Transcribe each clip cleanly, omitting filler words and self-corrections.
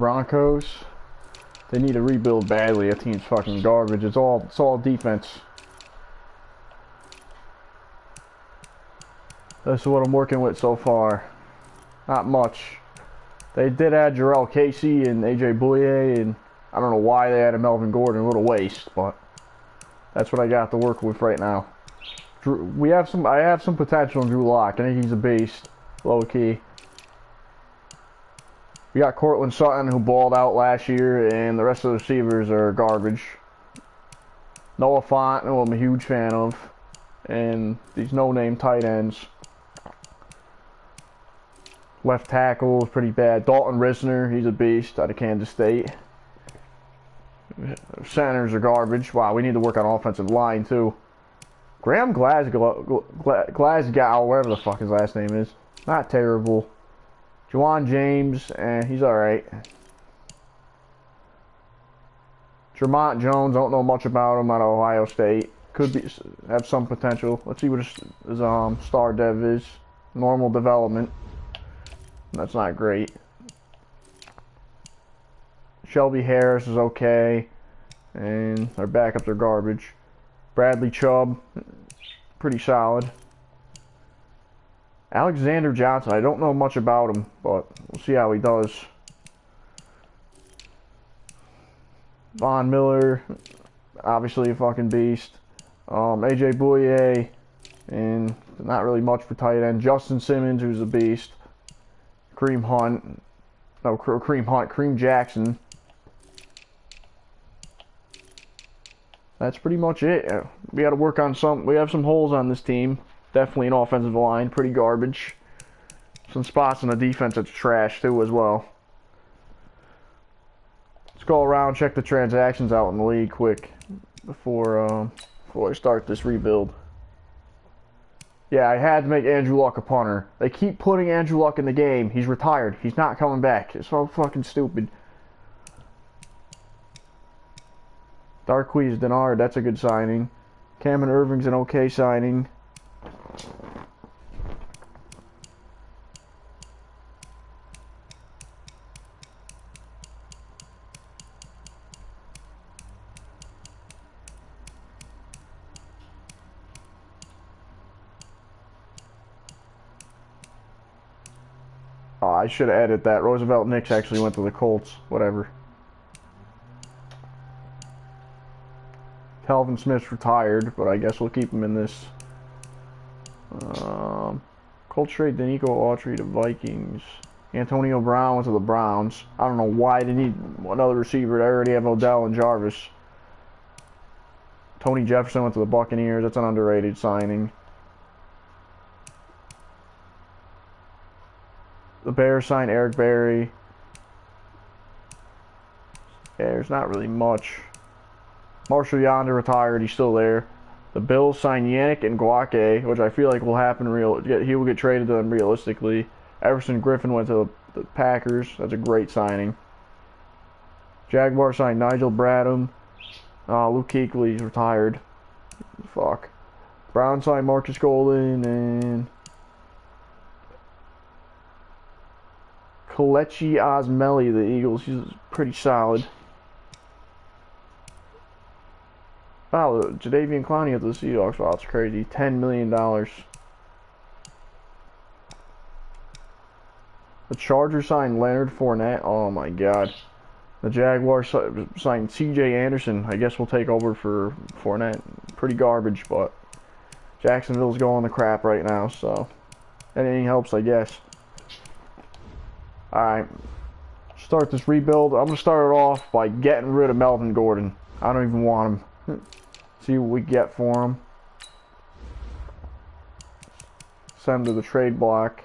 Broncos. They need to rebuild badly. That team's fucking garbage. It's all defense. That's what I'm working with so far. Not much. They did add Jarrell Casey and AJ Bouye, and I don't know why they added Melvin Gordon. A little waste, but that's what I got to work with right now. I have some potential in Drew Lock. I think he's a beast, low key. We got Cortland Sutton, who balled out last year, and the rest of the receivers are garbage. Noah Fant, who I'm a huge fan of, and these no-name tight ends. Left tackle is pretty bad. Dalton Risner, he's a beast out of Kansas State. Centers are garbage. Wow, we need to work on offensive line, too. Graham Glasgow, whatever the fuck his last name is. Not terrible. Juwan James, he's alright. Jermont Jones, don't know much about him out of Ohio State. Could have some potential. Let's see what his star dev is. Normal development. That's not great. Shelby Harris is okay. And our backups are garbage. Bradley Chubb, pretty solid. Alexander Johnson, I don't know much about him, but we'll see how he does. Von Miller, obviously a fucking beast. AJ Bouye, and not really much for tight end. Justin Simmons, who's a beast. Kareem Jackson. That's pretty much it. We got to work on we have some holes on this team. Definitely an offensive line, pretty garbage. Some spots on the defense that's trash too as well. Let's go around, check the transactions out in the league quick before I start this rebuild. Yeah, I had to make Andrew Luck a punter. They keep putting Andrew Luck in the game. He's retired. He's not coming back. It's so fucking stupid. Darqueze Denard, that's a good signing. Cameron Irving's an okay signing. Oh, I should have added that. Roosevelt Nix actually went to the Colts. Whatever. Calvin Smith's retired, but I guess we'll keep him in this. Colts trade Danico Autry to Vikings. Antonio Brown went to the Browns. I don't know why they need another receiver. They already have Odell and Jarvis. Tony Jefferson went to the Buccaneers. That's an underrated signing. The Bears signed Eric Berry. Yeah, there's not really much. Marshall Yonder retired. He's still there. The Bills signed Yannick Ngakoue, which I feel like will happen he will get traded to them realistically. Everson Griffin went to the Packers. That's a great signing. Jaguars signed Nigel Bradham. Luke Kuechly's retired. Fuck. Brown signed Marcus Golden and Kelechi Osmeli, the Eagles. He's pretty solid. Wow, Jadeveon Clowney at the Seahawks. Wow, it's crazy. $10 million. The Chargers signed Leonard Fournette. Oh my god. The Jaguars signed C.J. Anderson. I guess we'll take over for Fournette. Pretty garbage, but Jacksonville's going to crap right now, so anything helps, I guess. Alright. Start this rebuild. I'm going to start it off by getting rid of Melvin Gordon. I don't even want him. See what we get for him. Send him to the trade block.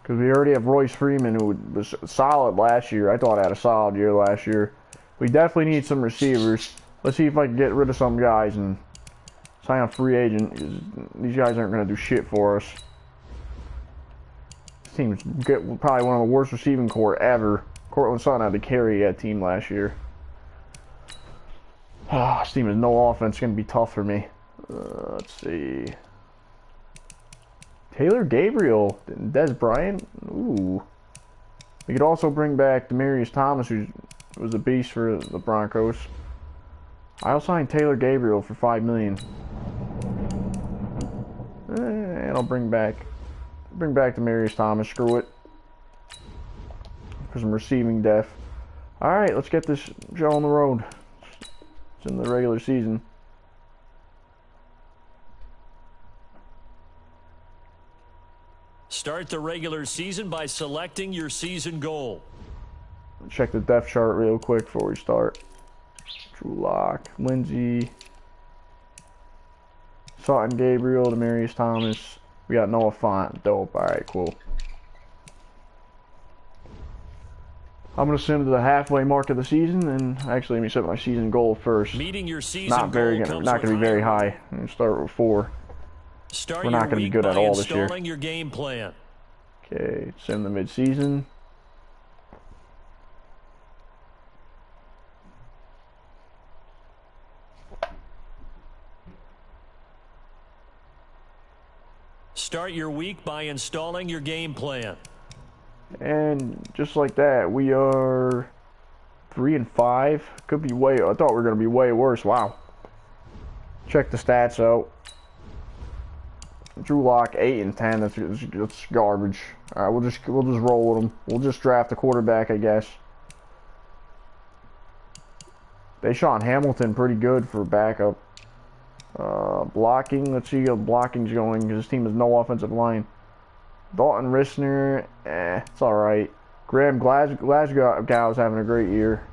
Because we already have Royce Freeman, who was solid last year. I thought I had a solid year last year. We definitely need some receivers. Let's see if I can get rid of some guys and sign a free agent. These guys aren't going to do shit for us. This team's probably one of the worst receiving core ever. Cortland Sutton had to carry that team last year. This team has no offense. It's going to be tough for me. Let's see. Taylor Gabriel. Des Bryant. Ooh. We could also bring back Demaryius Thomas, who was a beast for the Broncos. I'll sign Taylor Gabriel for $5 million. And I'll bring back Demaryius Thomas. Screw it. For some receiving depth. Alright, let's get this show on the road. It's in the regular season. Start the regular season by selecting your season goal. Check the depth chart real quick before we start. Drew Lock, Lindsey, Sutton, Gabriel, Demaryius Thomas. We got Noah Fant. Dope. Alright, cool. I'm going to send to the halfway mark of the season, and actually let me set my season goal first. Meeting your season not going to be very high. I'm going to start with 4. We're not going to be good at all this year. Your game plan. Okay, send the mid-season. Start your week by installing your game plan. And just like that, we are 3-5. Could be way. I thought we were going to be way worse. Wow. Check the stats out. Drew Lock 8-10. That's garbage. All right, we'll just roll with them. We'll just draft a quarterback, I guess. Deshaun Hamilton pretty good for backup. Blocking. Let's see how blocking's going because this team has no offensive line. Dalton Risner, it's all right. Graham Glasgow's having a great year.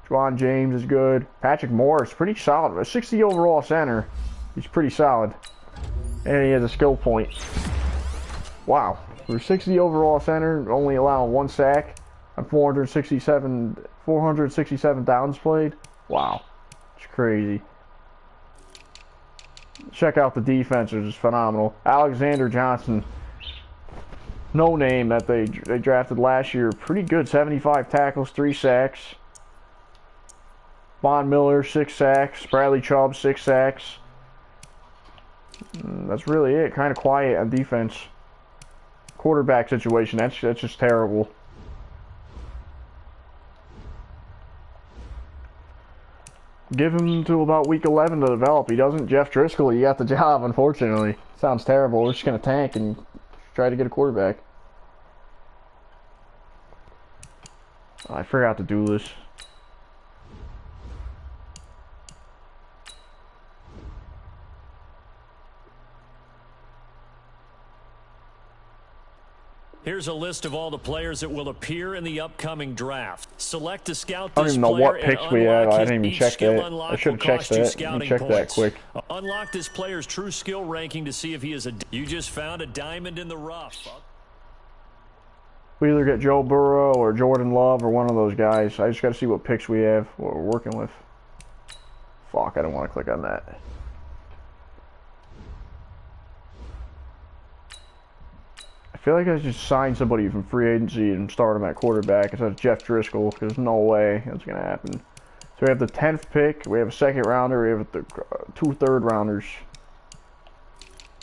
Juwan James is good. Patrick Morris, pretty solid. A 60 overall center. He's pretty solid. And he has a skill point. Wow. For 60 overall center, only allowing 1 sack on 467 downs played. Wow. It's crazy. Check out the defense, it's just phenomenal. Alexander Johnson, no name that they drafted last year. Pretty good, 75 tackles, 3 sacks. Von Miller, 6 sacks. Bradley Chubb, 6 sacks. That's really it. Kind of quiet on defense. Quarterback situation, that's just terrible. Give him to about week 11 to develop. He doesn't. Jeff Driscoll, he got the job, unfortunately. Sounds terrible. We're just going to tank and try to get a quarterback. Oh, I forgot to do this. Here's a list of all the players that will appear in the upcoming draft. Select to scout I this don't even know what player picks we have. I didn't even check that. I should have checked that. Let me check that quick. Unlock this player's true skill ranking to see if he is a... You just found a diamond in the rough. We either get Joe Burrow or Jordan Love or one of those guys. I just got to see what picks we have, what we're working with. Fuck, I don't want to click on that. I feel like I just signed somebody from free agency and start him at quarterback instead of Jeff Driscoll, because there's no way that's going to happen. So we have the 10th pick, we have a 2nd rounder, we have 2 third rounders.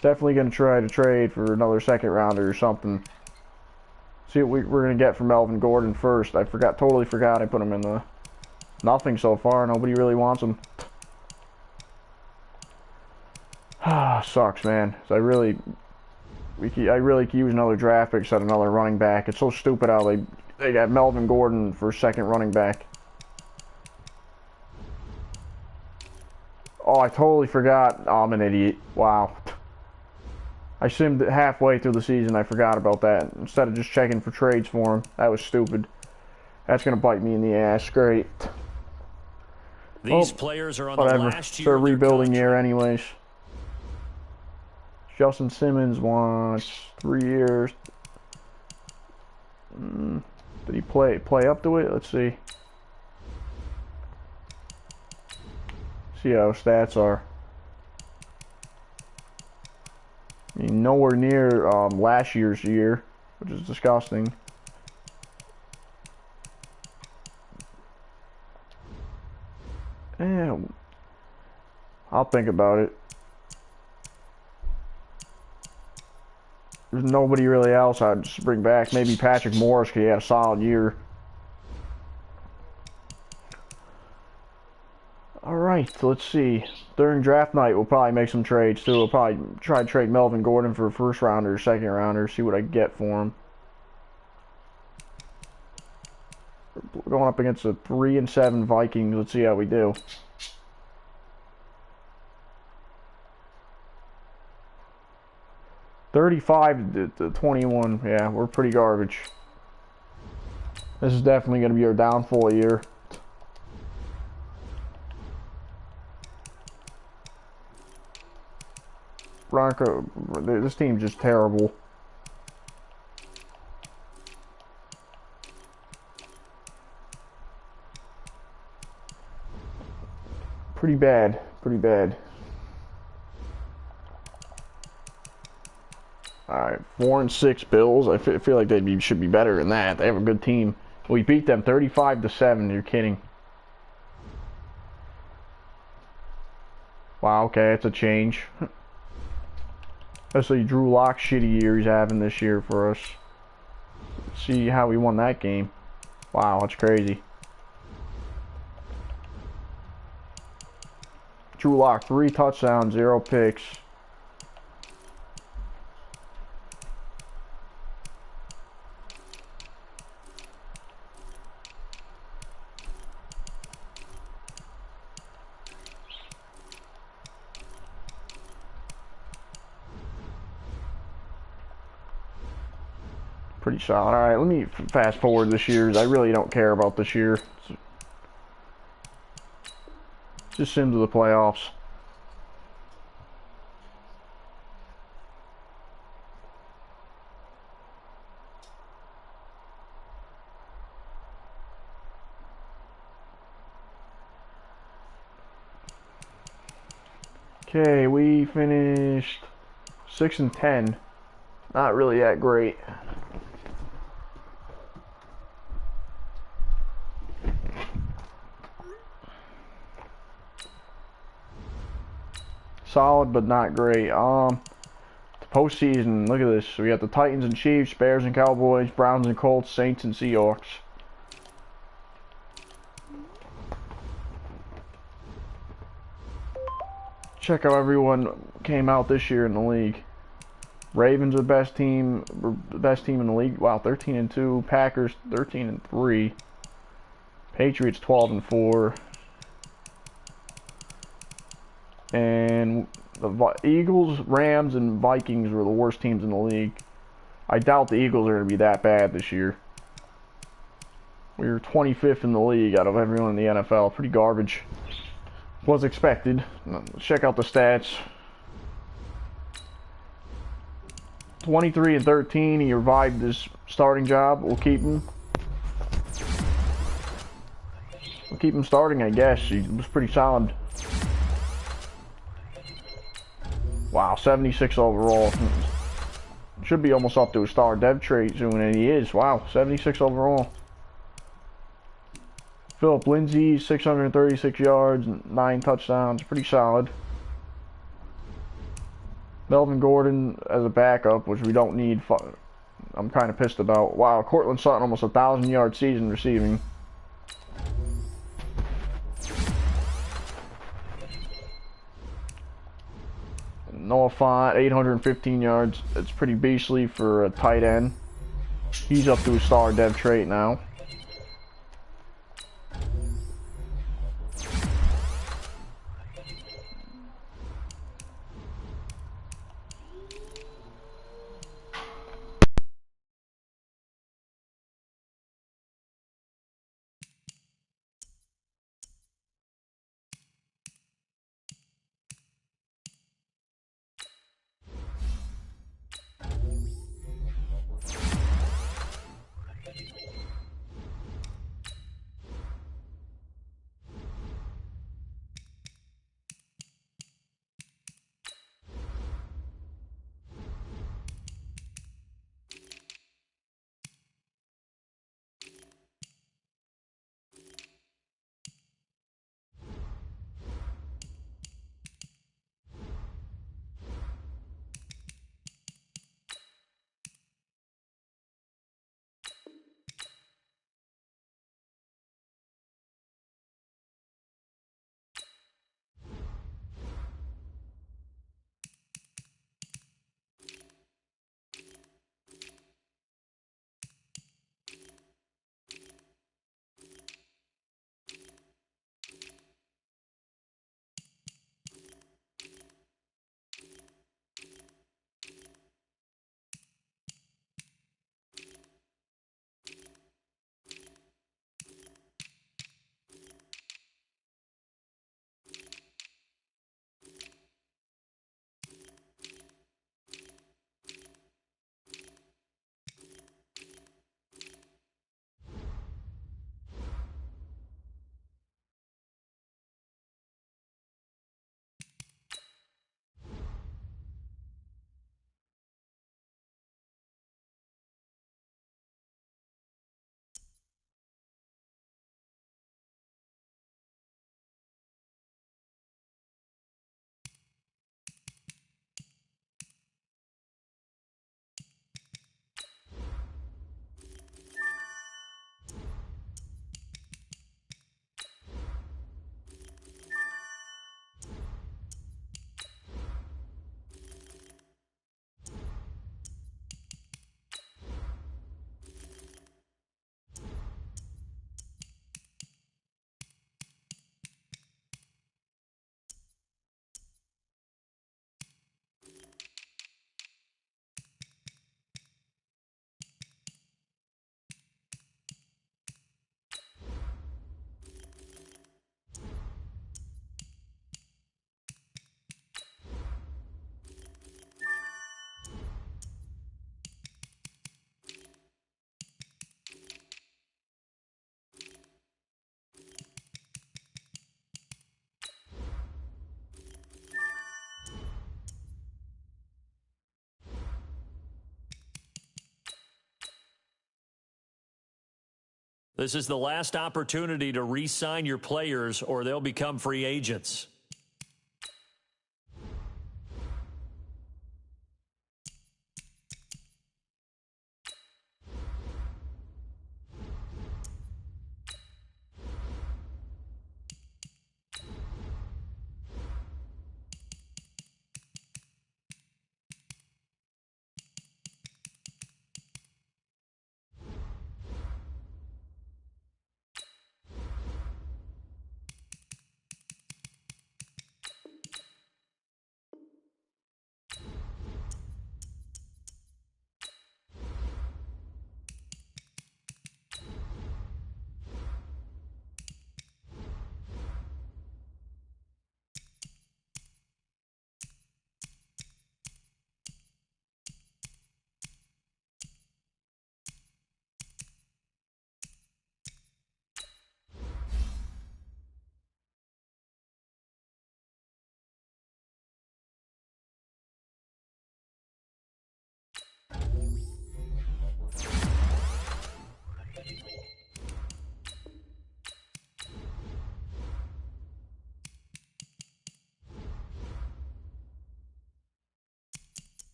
Definitely going to try to trade for another 2nd rounder or something. See what we're going to get from Melvin Gordon first. I totally forgot I put him in the... Nothing so far, nobody really wants him. Ah, sucks, man. So I really could use another draft pick instead of another running back. It's so stupid how they got Melvin Gordon for 2nd running back. Oh, I totally forgot. Oh, I'm an idiot. Wow. I simmed it halfway through the season. I forgot about that. Instead of just checking for trades for him. That was stupid. That's going to bite me in the ass. Great. These players are on the last year of their rebuilding year anyways. Justin Simmons wants 3 years. Did he play up to it? Let's see. See how his stats are. I mean, nowhere near last year's year, which is disgusting. Yeah, I'll think about it. There's nobody really else I'd just bring back. Maybe Patrick Morris, because he had a solid year. Alright, so let's see. During draft night, we'll probably make some trades too. We'll probably try to trade Melvin Gordon for a first rounder or second rounder, see what I get for him. We're going up against the 3-7 Vikings. Let's see how we do. $35 to 21. Yeah, we're pretty garbage. This is definitely going to be our downfall year. Bronco, this team's just terrible. Pretty bad, pretty bad. Alright, 4-6 Bills. I feel like they should be better than that. They have a good team. We beat them 35-7. You're kidding. Wow, okay, it's a change. That's a Drew Lock shitty year he's having this year for us. Let's see how we won that game. Wow, that's crazy. Drew Lock, 3 touchdowns, 0 picks. Pretty solid. Alright, let me fast forward this year's. I really don't care about this year. Just sim to the playoffs. Okay, we finished 6-10. Not really that great. Solid, but not great. The postseason, look at this. We got the Titans and Chiefs, Bears and Cowboys, Browns and Colts, Saints and Seahawks. Check how everyone came out this year in the league. Ravens are the best team in the league. Wow, 13-2. Packers 13-3. Patriots 12-4. And the Eagles, Rams, and Vikings were the worst teams in the league. I doubt the Eagles are going to be that bad this year. We were 25th in the league out of everyone in the NFL. Pretty garbage. Was expected. Let's check out the stats. 23-13. He revived his starting job. We'll keep him. We'll keep him starting, I guess. He was pretty solid. Wow, 76 overall. Should be almost up to a star dev trait soon, and he is. Wow, 76 overall. Philip Lindsay, 636 yards, 9 touchdowns. Pretty solid. Melvin Gordon as a backup, which we don't need. I'm kind of pissed about. Wow, Cortland Sutton, almost 1,000-yard season receiving. Noah Font, 815 yards. It's pretty beastly for a tight end. He's up to a star dev trait now. This is the last opportunity to re-sign your players or they'll become free agents.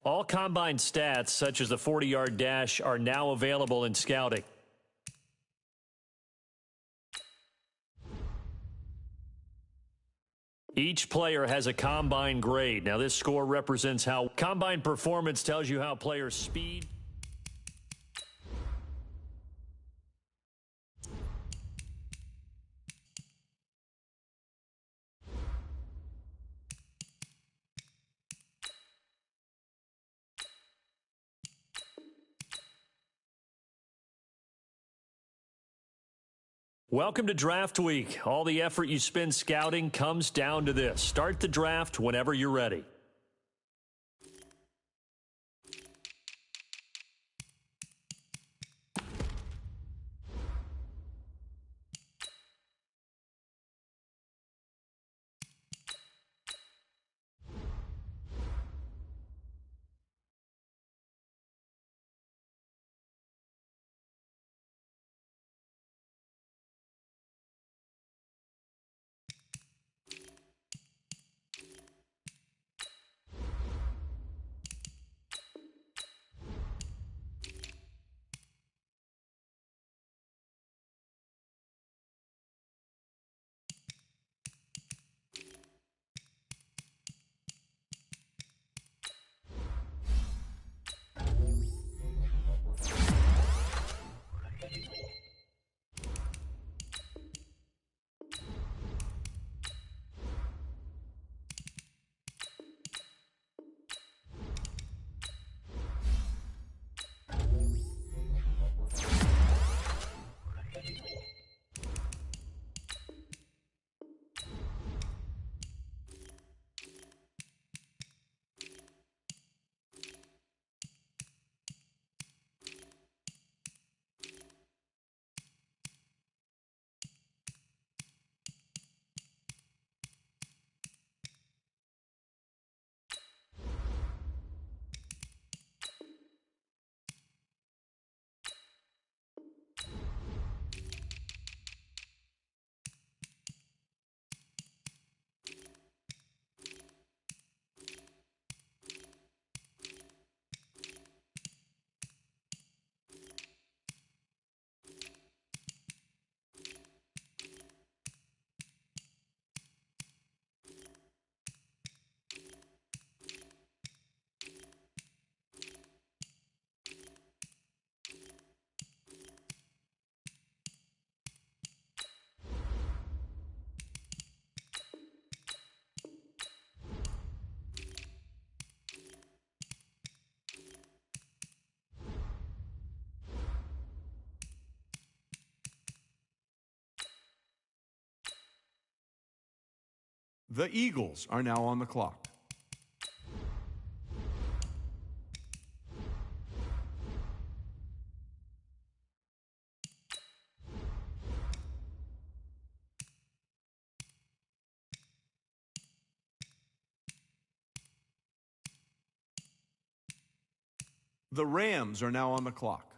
All combine stats, such as the 40-yard dash, are now available in scouting. Each player has a combine grade. Now, this score represents how combine performance tells you how players' speed. Welcome to Draft Week. All the effort you spend scouting comes down to this. Start the draft whenever you're ready. The Eagles are now on the clock. The Rams are now on the clock.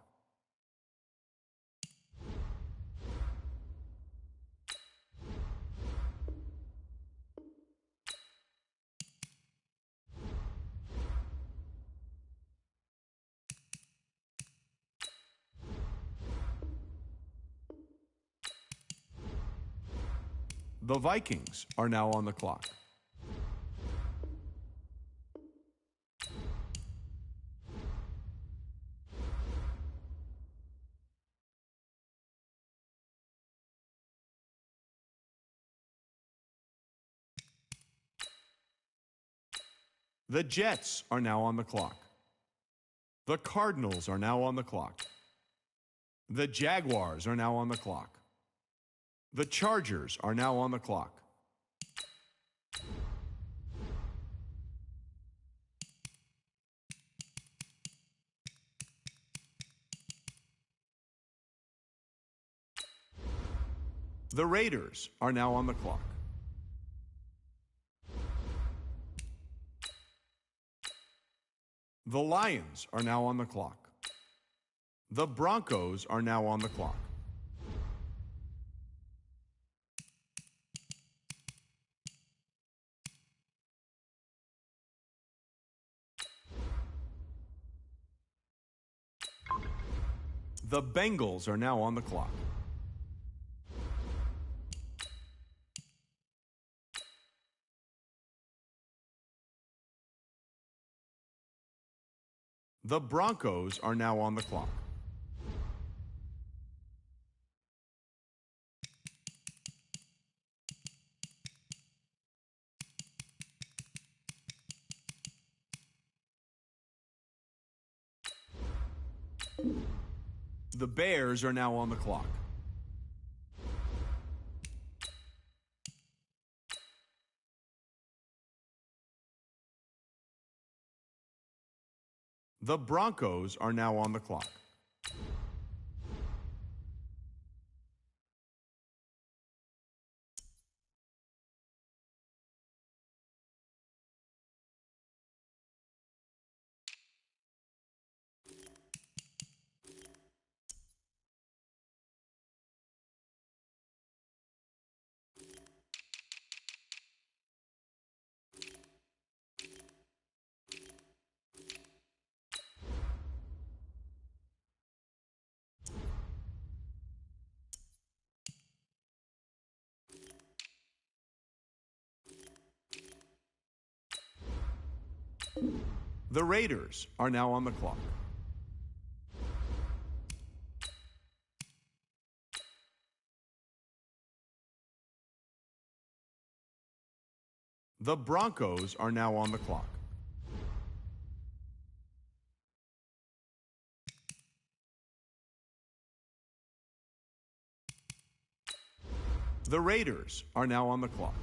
The Vikings are now on the clock. The Jets are now on the clock. The Cardinals are now on the clock. The Jaguars are now on the clock. The Chargers are now on the clock. The Raiders are now on the clock. The Lions are now on the clock. The Broncos are now on the clock. The Bengals are now on the clock. The Broncos are now on the clock. The Bears are now on the clock. The Broncos are now on the clock. The Raiders are now on the clock. The Broncos are now on the clock. The Raiders are now on the clock.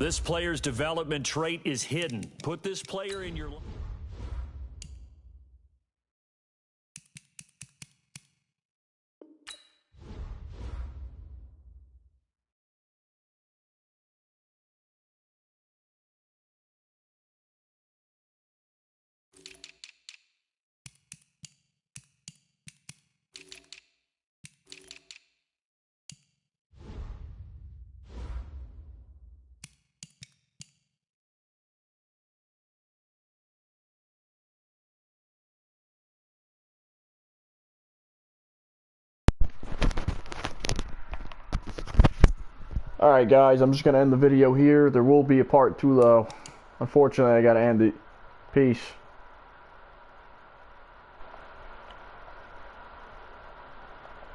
This player's development trait is hidden. Put this player in your... Alright guys, I'm just going to end the video here. There will be a part 2 though. Unfortunately, I got to end it. Peace.